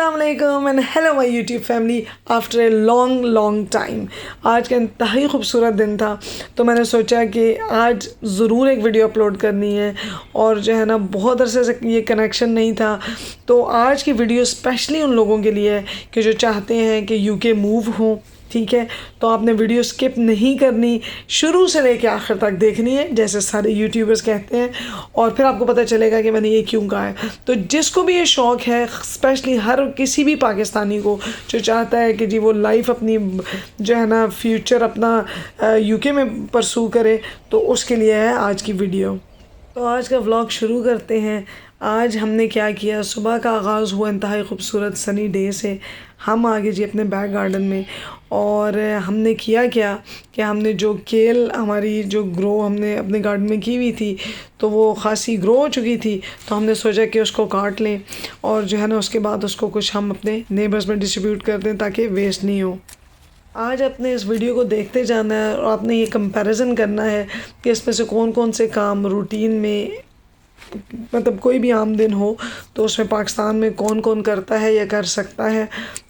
अस्सलामुअलैकुम and hello my YouTube family after a long time. आज का इंतहाई खूबसूरत दिन था तो मैंने सोचा कि आज ज़रूर एक वीडियो अपलोड करनी है और जो है ना बहुत अरसे से ये कनेक्शन नहीं था। तो आज की वीडियो स्पेशली उन लोगों के लिए है कि जो चाहते हैं कि यूके मूव हों, ठीक है। तो आपने वीडियो स्किप नहीं करनी, शुरू से लेकर आखिर तक देखनी है जैसे सारे यूट्यूबर्स कहते हैं, और फिर आपको पता चलेगा कि मैंने ये क्यों कहा है। तो जिसको भी ये शौक़ है, स्पेशली हर किसी भी पाकिस्तानी को जो चाहता है कि जी वो लाइफ अपनी जो है ना फ्यूचर अपना यूके में परसू करे, तो उसके लिए है आज की वीडियो। तो आज का व्लॉग शुरू करते हैं। आज हमने क्या किया, सुबह का आगाज़ हुआ इंतहाई खूबसूरत सनी डे से। हम आ गए जी अपने बैक गार्डन में और हमने किया क्या कि हमने जो केल हमारी जो ग्रो हमने अपने गार्डन में की हुई थी तो वो ख़ासी ग्रो हो चुकी थी, तो हमने सोचा कि उसको काट लें और जो है ना उसके बाद उसको कुछ हम अपने नेबर्स में डिस्ट्रीब्यूट कर दें ताकि वेस्ट नहीं हो। आज अपने इस वीडियो को देखते जाना है और आपने ये कंपैरिजन करना है कि इसमें से कौन कौन से काम रूटीन में, मतलब कोई भी आम दिन हो तो उसमें पाकिस्तान में कौन कौन करता है या कर सकता है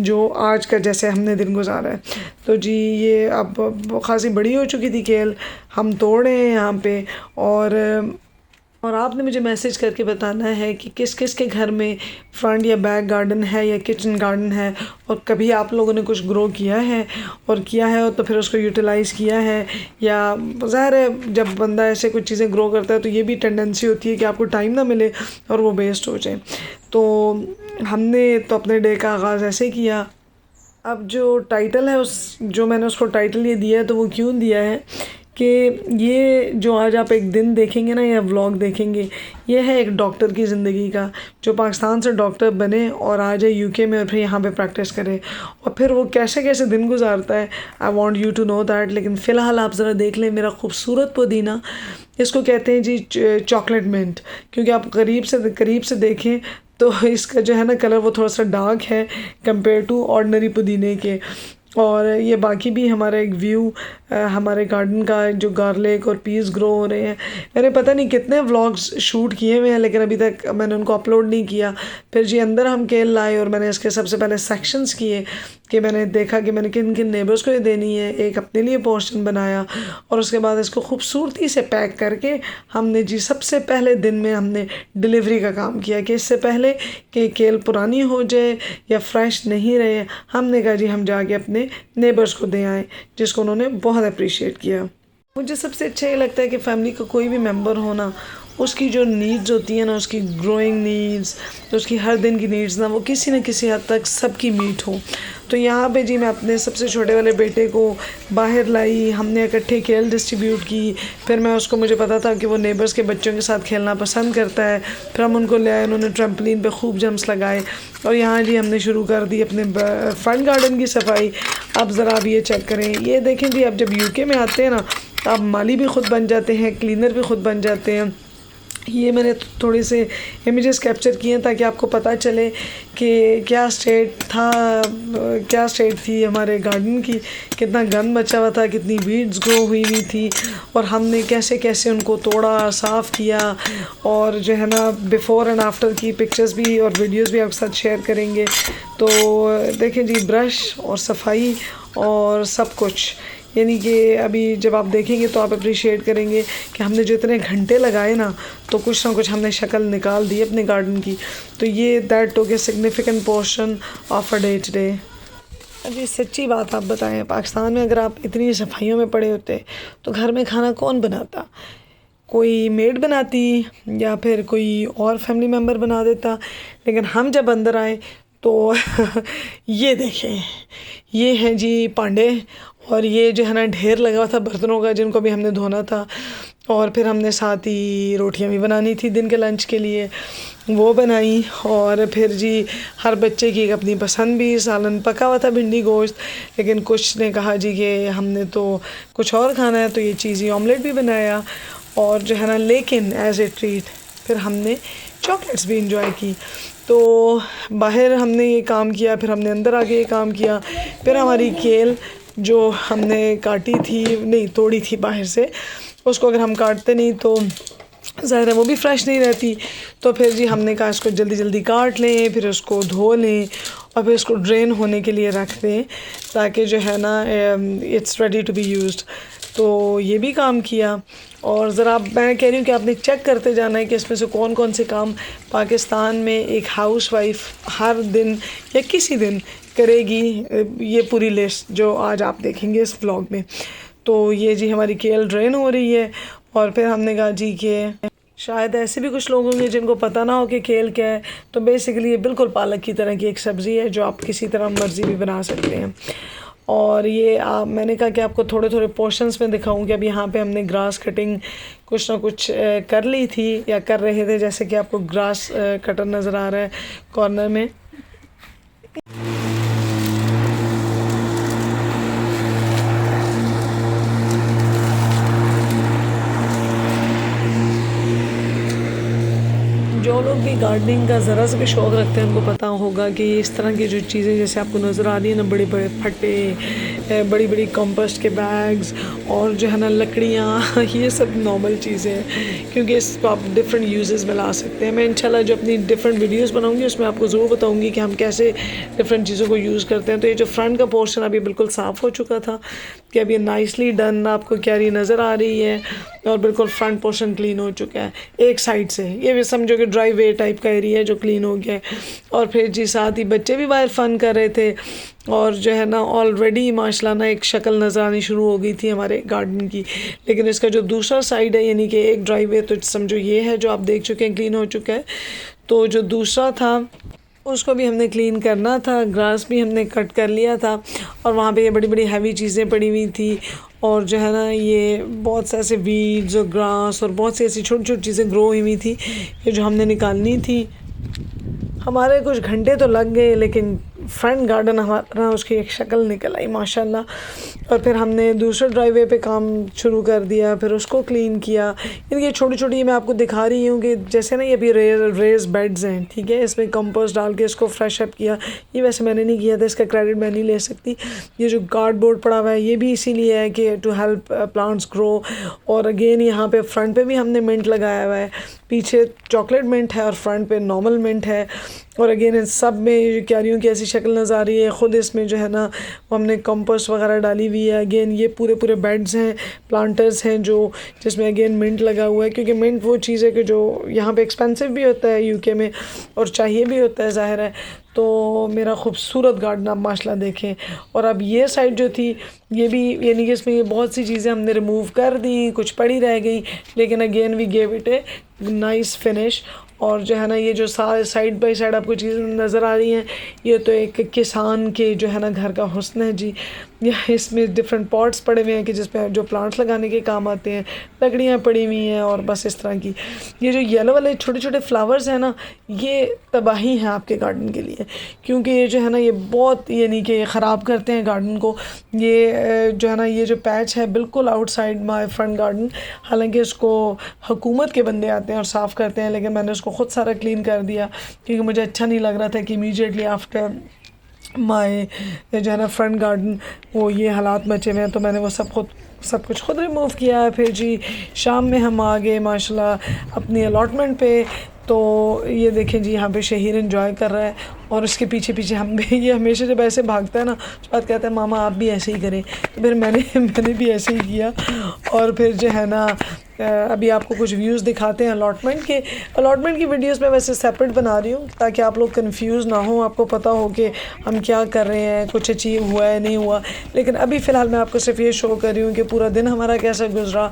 जो आज का जैसे हमने दिन गुजारा है। तो जी ये अब ख़ासी बड़ी हो चुकी थी केल, हम तोड़े हैं यहाँ पे और आपने मुझे मैसेज करके बताना है कि किस किस के घर में फ्रंट या बैक गार्डन है या किचन गार्डन है और कभी आप लोगों ने कुछ ग्रो किया है और किया है तो फिर उसको यूटिलाइज़ किया है, या ज़ाहिर है जब बंदा ऐसे कुछ चीज़ें ग्रो करता है तो ये भी टेंडेंसी होती है कि आपको टाइम ना मिले और वो वेस्ट हो जाए। तो हमने तो अपने डे का आगाज़ ऐसे किया। अब जो टाइटल है जो मैंने उसको टाइटल ये दिया है तो वो क्यों दिया है कि ये जो आज आप एक दिन देखेंगे ना या व्लॉग देखेंगे, ये है एक डॉक्टर की ज़िंदगी का जो पाकिस्तान से डॉक्टर बने और आ जाए यूके में और फिर यहाँ पे प्रैक्टिस करे और फिर वो कैसे कैसे दिन गुजारता है। I want you to know that. लेकिन फ़िलहाल आप ज़रा देख लें मेरा खूबसूरत पुदीना, इसको कहते हैं जी चॉकलेट मिंट, क्योंकि आप करीब से देखें तो इसका जो है ना कलर वो थोड़ा सा डार्क है कंपेयर टू ऑर्डिनरी पुदीने के। और ये बाकी भी हमारा एक व्यू हमारे गार्डन का जो गार्लिक और पीस ग्रो हो रहे हैं। मैंने पता नहीं कितने व्लॉग्स शूट किए हुए हैं लेकिन अभी तक मैंने उनको अपलोड नहीं किया। फिर जी अंदर हम केल लाए और मैंने इसके सबसे पहले सेक्शंस किए कि मैंने देखा कि मैंने किन किन नेबर्स को ये देनी है, एक अपने लिए पोर्शन बनाया और उसके बाद इसको खूबसूरती से पैक करके हमने जी सबसे पहले दिन में हमने डिलीवरी का काम किया कि इससे पहले कि केल पुरानी हो जाए या फ्रेश नहीं रहे, हमने कहा जी हम जाके अपने नेबर्स को दे आए, जिसको उन्होंने बहुत अप्रिशिएट किया। मुझे सबसे अच्छा ये लगता है कि फैमिली का कोई भी मेंबर हो ना, उसकी जो नीड्स होती है ना, उसकी ग्रोइंग नीड्स, उसकी हर दिन की नीड्स ना, वो किसी न किसी हद तक सबकी मीट हो। तो यहाँ पे जी मैं अपने सबसे छोटे वाले बेटे को बाहर लाई, हमने इकट्ठे केल डिस्ट्रीब्यूट की। फिर मैं उसको, मुझे पता था कि वो नेबर्स के बच्चों के साथ खेलना पसंद करता है, फिर हम उनको ले आए, उन्होंने ट्रम्पलिन पे खूब जंप्स लगाए और यहाँ जी हमने शुरू कर दी अपने फ्रंट गार्डन की सफाई। अब ज़रा आप ये चेक करें, ये देखें जी, अब जब यूके में आते हैं ना तो आप माली भी ख़ुद बन जाते हैं, क्लीनर भी ख़ुद बन जाते हैं। ये मैंने थोड़े से इमेजेस कैप्चर किए हैं ताकि आपको पता चले कि क्या स्टेट थी हमारे गार्डन की, कितना गंद मचा हुआ था, कितनी वीड्स ग्रो हुई थी और हमने कैसे कैसे उनको तोड़ा, साफ़ किया और जो है ना बिफ़ोर एंड आफ्टर की पिक्चर्स भी और वीडियोस भी आपके साथ शेयर करेंगे। तो देखें जी ब्रश और सफाई और सब कुछ, यानी कि अभी जब आप देखेंगे तो आप अप्रिशिएट करेंगे कि हमने जो इतने घंटे लगाए ना तो कुछ ना कुछ हमने शक्ल निकाल दी अपने गार्डन की। तो ये that took a significant portion of a day today. अभी सच्ची बात आप बताएं, पाकिस्तान में अगर आप इतनी सफाइयों में पड़े होते तो घर में खाना कौन बनाता? कोई मेड बनाती या फिर कोई और फैमिली मेम्बर बना देता। लेकिन हम जब अंदर आए तो ये देखें, ये हैं जी पांडे और ये जो है ना ढेर लगा हुआ था बर्तनों का जिनको भी हमने धोना था। और फिर हमने साथ ही रोटियां भी बनानी थी दिन के लंच के लिए, वो बनाई। और फिर जी हर बच्चे की एक अपनी पसंद भी, सालन पका हुआ था भिंडी गोश्त, लेकिन कुछ ने कहा जी कि हमने तो कुछ और खाना है, तो ये चीज़ी ऑमलेट भी बनाया और जो है ना, लेकिन एज ए ट्रीट फिर हमने चॉकलेट्स भी इंजॉय की। तो बाहर हमने ये काम किया, फिर हमने अंदर आके ये काम किया। फिर हमारी केल जो हमने काटी थी, नहीं तोड़ी थी बाहर से, उसको अगर हम काटते नहीं तो ज़ाहिर है वो भी फ्रेश नहीं रहती। तो फिर जी हमने कहा इसको जल्दी जल्दी काट लें, फिर उसको धो लें और फिर इसको ड्रेन होने के लिए रख दें ताकि जो है ना it's ready to be used. तो ये भी काम किया। और ज़रा मैं कह रही हूँ कि आपने चेक करते जाना है कि इसमें से कौन कौन से काम पाकिस्तान में एक हाउसवाइफ हर दिन या किसी दिन करेगी, ये पूरी लिस्ट जो आज आप देखेंगे इस व्लॉग में। तो ये जी हमारी केल ड्रेन हो रही है। और फिर हमने कहा जी कि शायद ऐसे भी कुछ लोग होंगे जिनको पता ना हो कि केल क्या है। तो बेसिकली ये बिल्कुल पालक की तरह की एक सब्ज़ी है जो आप किसी तरह मर्ज़ी भी बना सकते हैं। और ये मैंने कहा कि आपको थोड़े थोड़े पोर्शंस में दिखाऊं कि अब यहाँ पे हमने ग्रास कटिंग कुछ ना कुछ कर ली थी या कर रहे थे, जैसे कि आपको ग्रास कटर नज़र आ रहा है कॉर्नर में। जो लोग भी गार्डनिंग का ज़रा सा भी शौक़ रखते हैं उनको पता होगा कि इस तरह की जो चीज़ें जैसे आपको नज़र आ रही है ना, बड़े बड़े फट्टे, बड़ी बड़ी कंपोस्ट के बैग्स और जो है ना लकड़ियाँ, ये सब नॉर्मल चीज़ें हैं क्योंकि इसको आप डिफरेंट यूजेस में ला सकते हैं। मैं इंशाल्लाह जो अपनी डिफरेंट वीडियोस बनाऊंगी उसमें आपको ज़रूर बताऊंगी कि हम कैसे डिफरेंट चीज़ों को यूज़ करते हैं। तो ये जो फ्रंट का पोर्शन अभी बिल्कुल साफ़ हो चुका था कि अब ये नाइसली डन आपको क्यारी नज़र आ रही है और बिल्कुल फ्रंट पोर्शन क्लीन हो चुका है एक साइड से। ये भी समझो कि ड्राई वे टाइप का एरिया है जो क्लीन हो गया है। और फिर जी साथ ही बच्चे भी बाहर फ़न कर रहे थे और जो है ना ऑलरेडी माशाल्लाह ना एक शक्ल नज़र आनी शुरू हो गई थी हमारे गार्डन की। लेकिन इसका जो दूसरा साइड है यानी कि एक ड्राई वे, तो समझो ये है जो आप देख चुके हैं क्लीन हो चुका है। तो जो दूसरा था उसको भी हमने क्लीन करना था, ग्रास भी हमने कट कर लिया था और वहाँ पे ये बड़ी बड़ी हैवी चीज़ें पड़ी हुई थी और जो है ना ये बहुत से ऐसे वीड्स और ग्रास और बहुत सी ऐसी छोटी छोटी चीज़ें ग्रो हुई थी ये जो हमने निकालनी थी। हमारे कुछ घंटे तो लग गए लेकिन फ्रंट गार्डन हमारा उसकी एक शक्ल निकल आई माशाल्लाह। और फिर हमने दूसरे ड्राइवे पे काम शुरू कर दिया, फिर उसको क्लीन किया। यानी ये छोटी छोटी मैं आपको दिखा रही हूँ कि जैसे ना ये भी रेज बेड्स हैं, ठीक है, इसमें कंपोस्ट डाल के इसको फ्रेश अप किया। ये वैसे मैंने नहीं किया था, इसका क्रेडिट मैं नहीं ले सकती। ये जो कार्डबोर्ड पड़ा हुआ है ये भी इसीलिए है कि टू हेल्प प्लांट्स ग्रो। और अगेन यहाँ पे फ्रंट पे भी हमने मिंट लगाया हुआ है, पीछे चॉकलेट मिंट है और फ्रंट पे नॉर्मल मिंट है। और अगेन इन सब में क्यारियों की ऐसी शक्ल नज़र आ रही है। ख़ुद इसमें जो है ना वो हमने कंपोस्ट वगैरह डाली हुई है। अगेन ये पूरे पूरे बेड्स हैं, प्लांटर्स हैं जो जिसमें अगेन मिंट लगा हुआ है क्योंकि मिंट वो चीज़ है कि जो यहाँ पे एक्सपेंसिव भी होता है यूके में और चाहिए भी होता है, ज़ाहिर है। तो मेरा खूबसूरत गार्डन आप माशाल्लाह देखें। और अब ये साइड जो थी ये भी यानी कि इसमें ये बहुत सी चीज़ें हमने रिमूव कर दी, कुछ पड़ी रह गई, लेकिन again we gave it a nice finish. और जो है ना ये जो साइड बाय साइड आपको चीज़ें नज़र आ रही हैं ये तो एक किसान के जो है ना घर का हुस्न है जी। यहाँ इसमें डिफरेंट पॉट्स पड़े हुए हैं कि जिसमें जो प्लांट्स लगाने के काम आते हैं, लकड़ियाँ पड़ी हुई हैं और बस इस तरह की। ये जो येलो वाले छोटे छोटे फ्लावर्स हैं ना ये तबाही हैं आपके गार्डन के लिए क्योंकि ये जो है ना ये बहुत यानी कि ख़राब करते हैं गार्डन को। ये जो है ना ये जो पैच है बिल्कुल आउटसाइड माय फ्रंट गार्डन, हालांकि इसको हुकूमत के बंदे आते हैं और साफ़ करते हैं, लेकिन मैंने उसको ख़ुद सारा क्लीन कर दिया क्योंकि मुझे अच्छा नहीं लग रहा था कि इमीडिएटली आफ्टर माय जो है ना फ्रंट गार्डन वो ये हालात मचे हुए हैं। तो मैंने वो सब कुछ खुद रिमूव किया है। फिर जी शाम में हम आ गए माशाल्लाह अपनी अलॉटमेंट पे। तो ये देखें जी यहाँ पे शहीर एंजॉय कर रहा है और उसके पीछे पीछे हम भी, ये हमेशा जब ऐसे भागता है ना उसके बाद कहता है मामा आप भी ऐसे ही करें। तो फिर मैंने भी ऐसे ही किया। और फिर जो है ना अभी आपको कुछ व्यूज़ दिखाते हैं अलॉटमेंट के। अलॉटमेंट की वीडियोस मैं वैसे सेपरेट बना रही हूँ ताकि आप लोग कंफ्यूज ना हो, आपको पता हो कि हम क्या कर रहे हैं, कुछ अचीव हुआ है नहीं हुआ। लेकिन अभी फ़िलहाल मैं आपको सिर्फ ये शो कर रही हूँ कि पूरा दिन हमारा कैसा गुजरा,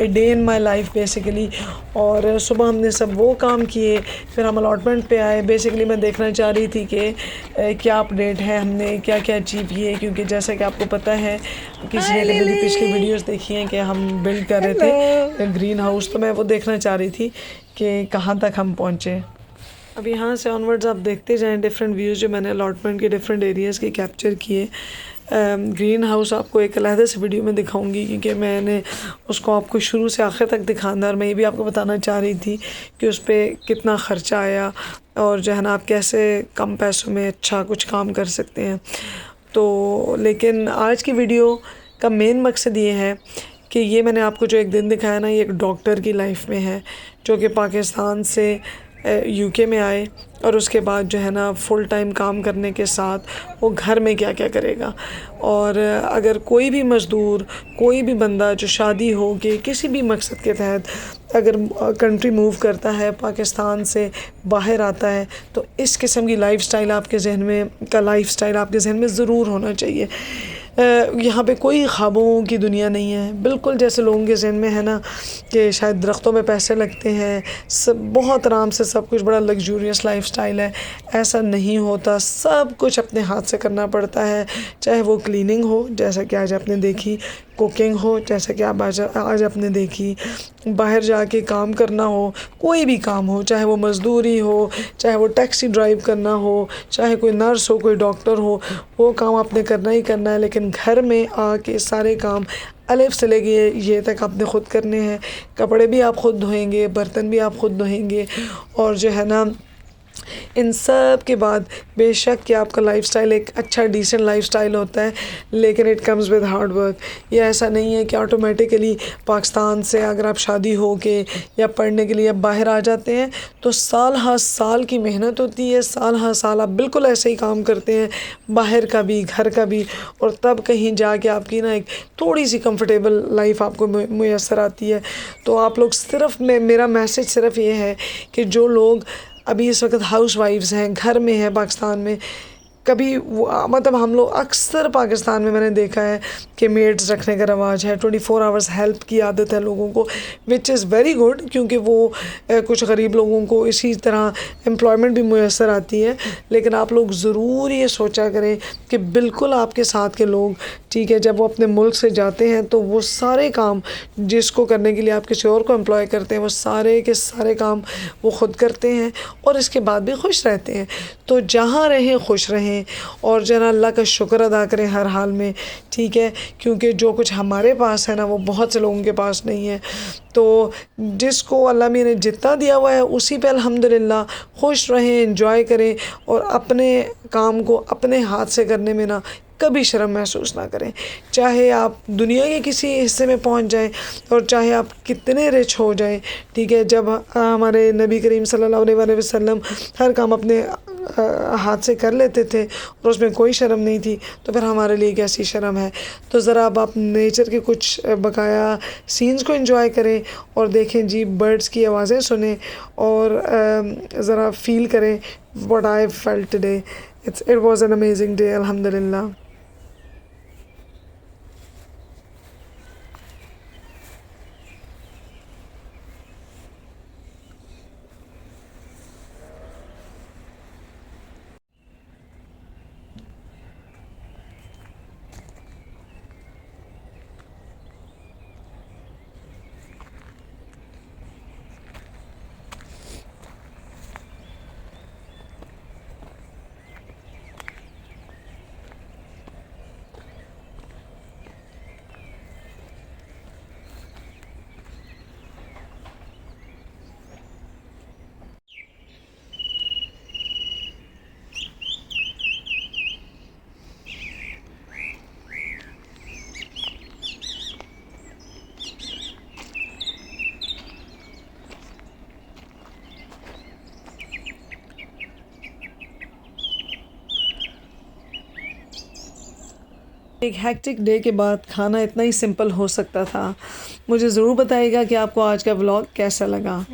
a day in my life basically. और सुबह हमने सब वो काम किए, फिर हम अलॉटमेंट पे आए। बेसिकली मैं देखना चाह रही थी कि क्या अपडेट है, हमने क्या क्या अचीव किए, क्योंकि जैसा कि आपको पता है किसी ने मेरी पिछली वीडियोस देखी हैं कि हम बिल्ड कर रहे थे ग्रीन हाउस, तो मैं वो देखना चाह रही थी कि कहाँ तक हम पहुँचे। अब यहाँ से ऑनवर्ड्स आप देखते जाएं डिफरेंट व्यूज़ जो मैंने अलॉटमेंट के डिफरेंट एरियाज़ के कैप्चर किए। ग्रीन हाउस आपको एक अलहदा से वीडियो में दिखाऊंगी क्योंकि मैंने उसको आपको शुरू से आखिर तक दिखाना, और मैं ये भी आपको बताना चाह रही थी कि उस पर कितना ख़र्चा आया और जो है ना आप कैसे कम पैसों में अच्छा कुछ काम कर सकते हैं। तो लेकिन आज की वीडियो का मेन मकसद ये है कि ये मैंने आपको जो एक दिन दिखाया ना, ये एक डॉक्टर की लाइफ में है जो कि पाकिस्तान से यूके में आए और उसके बाद जो है ना फुल टाइम काम करने के साथ वो घर में क्या क्या करेगा। और अगर कोई भी मज़दूर, कोई भी बंदा जो शादी हो के किसी भी मकसद के तहत अगर कंट्री मूव करता है, पाकिस्तान से बाहर आता है, तो इस किस्म की लाइफ़स्टाइल आपके ज़हन में लाइफ़स्टाइल आपके ज़हन में ज़रूर होना चाहिए। यहाँ पे कोई ख्वाबों की दुनिया नहीं है, बिल्कुल जैसे लोगों के ज़हन में है ना कि शायद दरख्तों में पैसे लगते हैं, सब बहुत आराम से सब कुछ बड़ा लग्जूरियस लाइफ़स्टाइल है। ऐसा नहीं होता, सब कुछ अपने हाथ से करना पड़ता है, चाहे वो क्लीनिंग हो जैसा कि आज आपने देखी, कुकिंग हो जैसा कि आप आज आपने देखी, बाहर जाके काम करना हो, कोई भी काम हो, चाहे वो मज़दूरी हो, चाहे वो टैक्सी ड्राइव करना हो, चाहे कोई नर्स हो, कोई डॉक्टर हो, वो काम आपने करना ही करना है। लेकिन घर में आके सारे काम अलिफ से लेके ये तक आपने ख़ुद करने हैं। कपड़े भी आप ख़ुद धोएंगे, बर्तन भी आप ख़ुद धोएंगे, और जो है ना इन सब के बाद बेशक कि आपका लाइफ़स्टाइल एक अच्छा डिसेंट लाइफ़स्टाइल होता है, लेकिन it comes with hard work. ये ऐसा नहीं है कि ऑटोमेटिकली पाकिस्तान से अगर आप शादी हो के या पढ़ने के लिए बाहर आ जाते हैं तो साल हर साल की मेहनत होती है, साल हर साल आप बिल्कुल ऐसे ही काम करते हैं, बाहर का भी घर का भी, और तब कहीं जाके आपकी ना एक थोड़ी सी कंफर्टेबल लाइफ आपको मुयस्सर आती है। तो आप लोग सिर्फ मेरा मैसेज सिर्फ ये है कि जो लोग अभी इस वक्त हाउस वाइफ्स हैं, घर में हैं पाकिस्तान में, कभी मतलब हम लोग अक्सर पाकिस्तान में मैंने देखा है कि मेड्स रखने का रवाज है, 24 आवर्स हेल्प की आदत है लोगों को, विच इज़ वेरी गुड, क्योंकि वो कुछ गरीब लोगों को इसी तरह एम्प्लॉयमेंट भी मुयस्सर आती है। लेकिन आप लोग ज़रूर ये सोचा करें कि बिल्कुल आपके साथ के लोग, ठीक है, जब वो अपने मुल्क से जाते हैं तो वो सारे काम जिसको करने के लिए आप किसी और को एम्प्लॉय करते हैं, वो सारे के सारे काम वो ख़ुद करते हैं और इसके बाद भी खुश रहते हैं। तो जहाँ रहें खुश रहें और जना अल्लाह का शुक्र अदा करें हर हाल में, ठीक है, क्योंकि जो कुछ हमारे पास है ना वो बहुत से लोगों के पास नहीं है। तो जिसको अल्लाह ने जितना दिया हुआ है उसी पे अल्हम्दुलिल्लाह खुश रहें, एंजॉय करें, और अपने काम को अपने हाथ से करने में ना कभी शर्म महसूस ना करें। चाहे आप दुनिया के किसी हिस्से में पहुंच जाएं और चाहे आप कितने रिच हो जाएं, ठीक है, जब हमारे नबी करीम सल्लल्लाहु अलैहि वसल्लम हर काम अपने हाथ से कर लेते थे और उसमें कोई शर्म नहीं थी, तो फिर हमारे लिए कैसी शर्म है। तो ज़रा अब आप नेचर के कुछ बकाया सीन्स को एंजॉय करें और देखें जी, बर्ड्स की आवाज़ें सुनें और ज़रा फील करें what I felt today. It was an amazing day, अल्हम्दुलिल्लाह। एक हेक्टिक डे के बाद खाना इतना ही सिंपल हो सकता था। मुझे ज़रूर बताइएगा कि आपको आज का व्लॉग कैसा लगा।